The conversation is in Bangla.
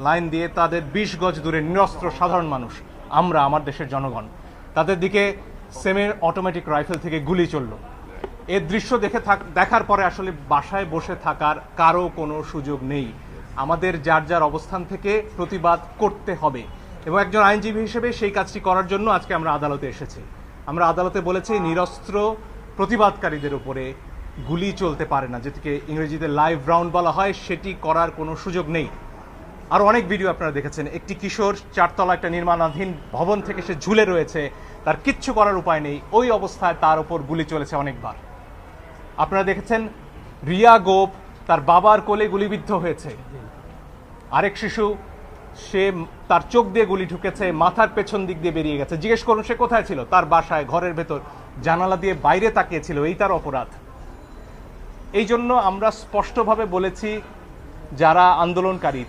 লাইন দিয়ে তাদের ২০ গজ দূরে নিরস্ত্র সাধারণ মানুষ, আমরা আমার দেশের জনগণ, তাদের দিকে সেমি অটোমেটিক রাইফেল থেকে গুলি চলল। এর দৃশ্য দেখার পরে আসলে বাসায় বসে থাকার কারো কোনো সুযোগ নেই। আমাদের যার যার অবস্থান থেকে প্রতিবাদ করতে হবে এবং একজন আইনজীবী হিসেবে সেই কাজটি করার জন্য আজকে আমরা আদালতে এসেছি। আমরা আদালতে বলেছি নিরস্ত্র প্রতিবাদকারীদের উপরে গুলি চলতে পারে না, যেটিকে ইংরেজিতে লাইভ রাউন্ড বলা হয়, সেটি করার কোনো সুযোগ নেই। আর অনেক ভিডিও আপনারা দেখেছেন, একটি কিশোর 4 তলা একটা নির্মাণাধীন ভবন থেকে সে ঝুলে রয়েছে, তার কিচ্ছু করার উপায় নেই, ওই অবস্থায় তার উপর গুলি চলেছে অনেকবার। আপনারা দেখেছেন রিয়া গোপ তার বাবার কোলে গুলিবিদ্ধ হয়েছে। আরেক শিশু, সে তার চোখ দিয়ে গুলি ঢুকেছে, মাথার পেছন দিক দিয়ে বেরিয়ে গেছে। জিজ্ঞেস করুন সে কোথায় ছিল? তার বাসায়, ঘরের ভেতর, জানালা দিয়ে বাইরে তাকিয়েছিল। এই তার অপরাধ। এই জন্য আমরা স্পষ্টভাবে বলেছি যারা আন্দোলনকারী